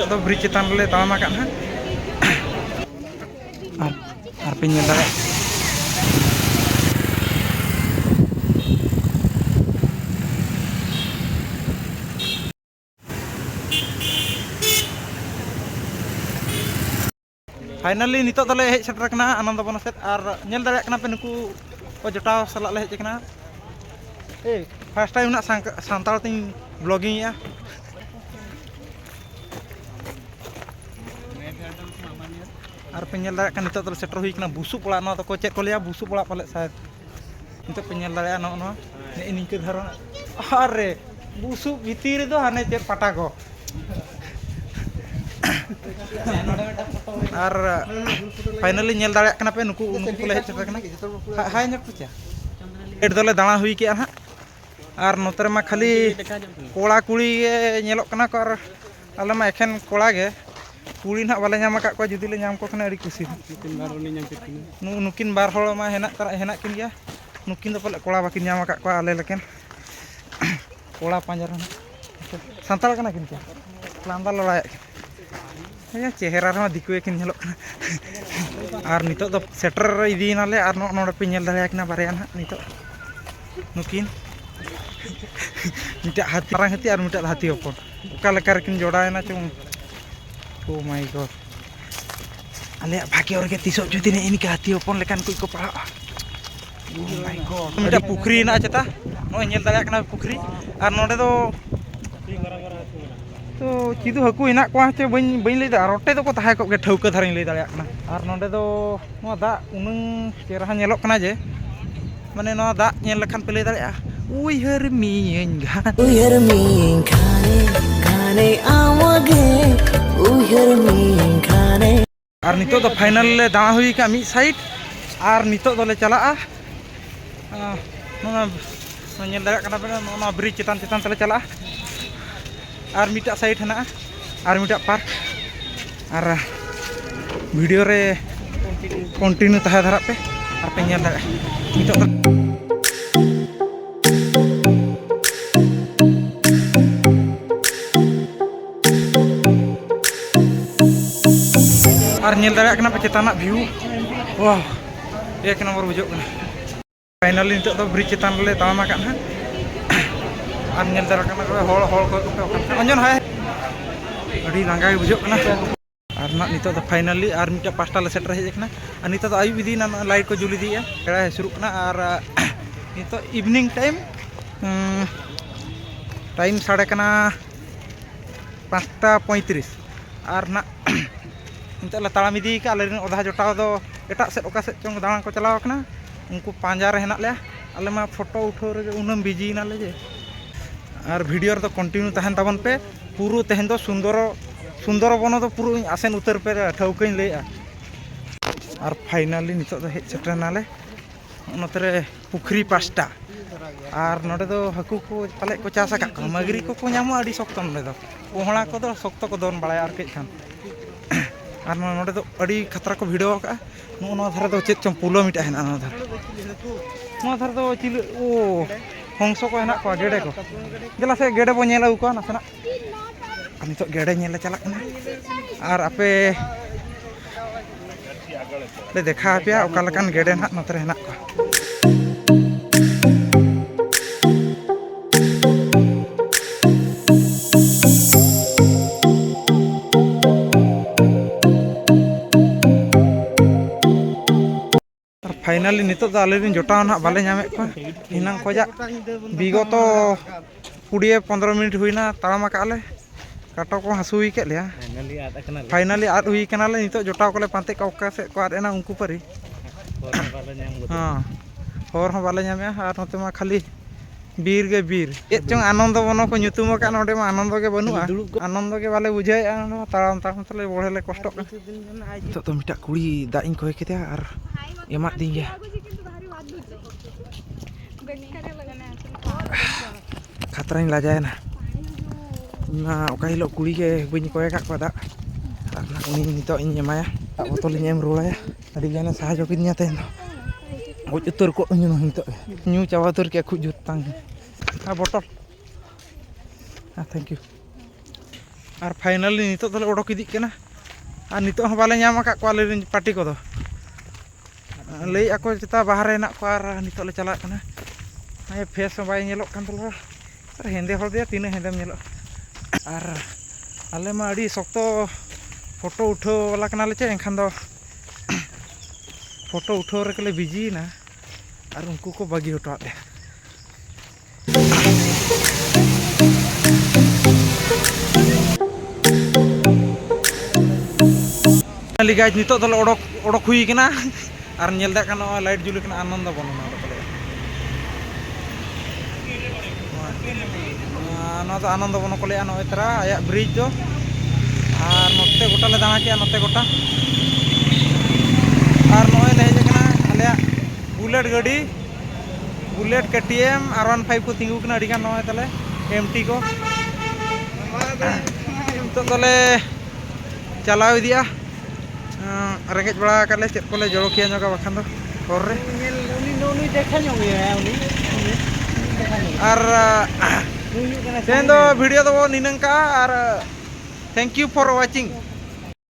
तो ब्रिज चेतान ले तामा का ना और पे ñel dara फाइनली नितो दले हेज सेटर कना आनंद बन सेट और ñel dara कना पे नुकु को जटाव सला ले हेज कना ए फर्स्ट टाइम ना सांताल तिन ब्लॉगिंग या और पे ñel dara नितो दले सेटर हुई कना बुसुप पड़ा न तो को चेक को लिया बुसुप पड़ा पाले शायद नितो पे ñel dara न ने निके धरो अरे बुसुप भीतर दो हाने चेक पटा को और फाइनली ñel dara कना पे नुकु को ले हेज सेटर कना हाय न कुछ एड दले दाणा हुई के हा और नोतरे मा खाली कोड़ा कुड़ी ñelok कना को और आले मा एखेन कोड़ा गे कुड़ी ना बाले नाम का जुदी ले नाम को कना अड़ी खुशी नुकिन बार हड़ मा हेना किन गया नुकिन दो पले कोड़ा बाकिन नाम का आले लेकिन कोड़ा पांजर सांताल कना किन क्या लांदा लड़ाया चेहरा रे दिकु किन ñelok और नितो दो सेटर इदी नाले और नोडे पे ñel दाड़े किना बारे ना नितो नुकिन मिटा हाथी रंग हाथी और मिटा हाथी हपन ओका लेका किन जोड़ायना चुं ओ माय गॉड अले भाग्य और के तिसो जुदी ने इनका हाथी हपन लेकान कुछ को पड़ा ओ माय गॉड मिटा पुखरी ना चता नो ñel दाड़े कना पुखरी और नोडे दो तो चिदु हकु हिना को चे बई ले दा रोटे तो को ताहे को के ठौका धारिन ले दाड़े कना और नोडे दो नो दा उनंग चेहरा ñelok कना जे माने नो दा ñel लेखान पे ले दाड़े उयहर मियन खाने खाने आवगे उयहर मियन खाने और नितो दो फाइनल ले दाणा हुई का मी साइड और नितो दो ले चला नोना ñel दाड़ा कना पे नोना ब्रिज चेतान चेतान तले चला और मिटा साइड है और मिटा पार्क और वीडियो रे कंटिन्यू तहे धारा पे और पे ñel दाड़ा नितो और ñel दाड़ा कना पे चेताना व्यू वाह एक नंबर बुझो कना फाइनली नितो दो ब्रिज चेतान ले तामा का ना और ñel दाड़ा कना होल होल को अंजन है अड़ी लांगा बुझो कना और ना नितो दो फाइनली और मिटा पास्टा ले सेटर हेज कना और नितो दो आयु विधि ना लाइट को जुली दिया केड़ा है शुरू कना और नितो इवनिंग टाइम साढ़े कना 5:35 और ना नितो ले ताड़ाम इदी का आले ओधा जोटाव दो एटा सेट ओका सेट चोंग दाणा को चलाव कना उनको पांजा रे हेना ले आले मा फोटो उठाव रे उनम बिजी ना ले जे और वीडियो रे तो कंटिन्यू तहन ताबन पे पूरो तहन दो सुंदर बनो तो पूरो आसेन उतर पे ठौकइन लेया और फाइनली नितो दो हेज सेटर नाले नतरे पुखरी पास्टा और नोडे दो हकु को पाले को चासा का मगरी को नामो अड़ी सख्त नोडे दो पोहड़ा को दो सख्त को दोन बड़ाया और के खान और नोडे दो अड़ी खतरा को भिड़ो का नो धारा दो चेत चम पुलो मिटा है ना धारा दो चिल ओ हंसो को हेना को गेडे को गेला से गेडे बो नेला को नासना नितो गेडे नेला चला और आपे ले देखा पे ओका लकान गेडे ना नतरे हेना को फाइनली नितो दा आले दिन जोटाव ना बाले नामे को हिनां खोजा विगत 20-15 मिनट हुईना ताड़ाम काले काटो को हसु हुई के लिया फाइनली आद हुई कनाले नितो जोटाव कोले पांते का ओका से को आदेना उनको परी हां और हम बाले नामे और नते मा खाली बीर गे बीर ए चों आनंद बनो को nyutum का नोडे मा आनंद गे बनुआ आनंद गे बाले बुझाय ताड़ाम तले बोढ़ले कष्ट तो मिटा कुड़ी दा इन कोय केते और एमा दिन गया खतरा लाजाय ना ना ओका हिलो कुड़ी के बइन कोय का को दा उनी नितो इन एमाया बोतल इन एम रोलाया अडी गाने साहाय्य किन्या तेन गोज उतर को नितो न्यू चावा उतर के खुज जुतांग बोतल थैंक यू ᱟᱨ ᱯᱷᱟᱭᱱᱟᱞᱤ ᱱᱤᱛᱚᱜ ᱫᱚᱞᱮ ᱚᱰᱚᱠ ᱤᱫᱤᱜ ᱠᱟᱱᱟ ᱟᱨ ᱱᱤᱛᱚᱜ ᱦᱚᱸ ᱵᱟᱞᱮ ᱧᱟᱢ ᱟᱠᱟᱫ ᱠᱚᱣᱟ ᱟᱞᱮᱨᱮᱱ ᱯᱟর্টি ᱠᱚᱫᱚ ᱞᱟᱹᱭᱮᱫ ᱟᱠᱚ ᱪᱮᱛᱟ ᱵᱟᱦᱨᱮ ᱦᱮᱱᱟᱜ ᱠᱚᱣᱟ ᱟᱨ ᱱᱤᱛᱚᱜ ᱞᱮ ᱪᱟᱞᱟᱜ ᱠᱟᱱᱟ ᱯᱷᱮᱥ ᱦᱚᱸ ᱵᱟᱭ ᱧᱮᱞᱚᱜ ᱠᱟᱱ ᱛᱟᱞᱮᱭᱟ ᱟᱨ ᱦᱮᱸᱫᱮ ᱦᱚᱲ ᱫᱚ ᱛᱤᱱᱟᱹᱜ ᱦᱮᱸᱫᱮᱢ ᱧᱮᱞᱚᱜ ᱟᱨ ᱟᱞᱮ ᱢᱟ ᱟᱹᱰᱤ ᱥᱚᱠᱛᱚ ᱯᱷᱳᱴᱳ ᱩᱴᱷᱟᱹᱣ ᱵᱟᱞᱟ ᱠᱟᱱᱟᱞᱮ ᱪᱮ ᱮᱱᱠᱷᱟᱱ ᱫᱚ ᱯᱷᱳᱴᱳ ᱩᱴᱷᱟᱹᱣ ᱨᱮᱜᱮᱞᱮ ᱵᱤᱡᱤᱭᱮᱱᱟ ᱟᱨ ᱩᱱᱠᱩ ᱠᱚ ᱵᱟᱹᱜᱤ ᱦᱚᱴᱚᱣᱟᱫ ᱞᱮᱭᱟ ᱜᱟᱭᱡ ᱱᱤᱛᱚᱜ ᱫᱚᱞᱮ ᱚᱰᱚᱠ ᱦᱩᱭ ᱠᱟᱱᱟ ᱟᱨ ᱧᱮᱞ ᱫᱟᱲᱮᱭᱟᱜ ᱠᱟᱱᱟ ᱱᱚᱜᱼᱚᱭ ᱞᱟᱭᱤᱴ ᱡᱩᱞᱩᱜ ᱠᱟᱱᱟ ᱟᱱᱚᱱᱫᱚ ᱵᱚᱱ ᱚᱱᱟ ᱱᱚᱣᱟ ᱫᱚ ᱟᱱᱚᱱᱫᱚ ᱵᱚᱱ ᱠᱚ ᱞᱟᱹᱭᱟ ᱱᱚᱜᱼᱚᱭ ᱛᱟᱨᱟ ᱟᱭᱟᱜ ᱵᱨᱤᱡᱽ ᱫᱚ ᱟᱨ ᱱᱚᱛᱮ ᱜᱚᱴᱟ ᱞᱮ ᱫᱟᱬᱟ ᱠᱮᱜᱼᱟ ᱱᱚᱛᱮ ᱜᱚᱴᱟ ᱟᱨ ᱱᱚᱜᱼᱚᱭ ᱞᱮ ᱦᱮᱡ ᱟᱠᱟᱱᱟ ᱟᱞᱮᱭᱟᱜ ᱵᱩᱞᱮᱴ ᱜᱟᱹᱰᱤ बुलेट KTM R15 को तिंगू कना अड़ीगान नॉय तले MT को तो तले चलाव इदिया रेंगेज बड़ा काले चेक कोले जड़ो किया जोगा बखान दो और रे उनी देखा जोगे उनी और तेन दो वीडियो दो निनंग का और थैंक यू फॉर वाचिंग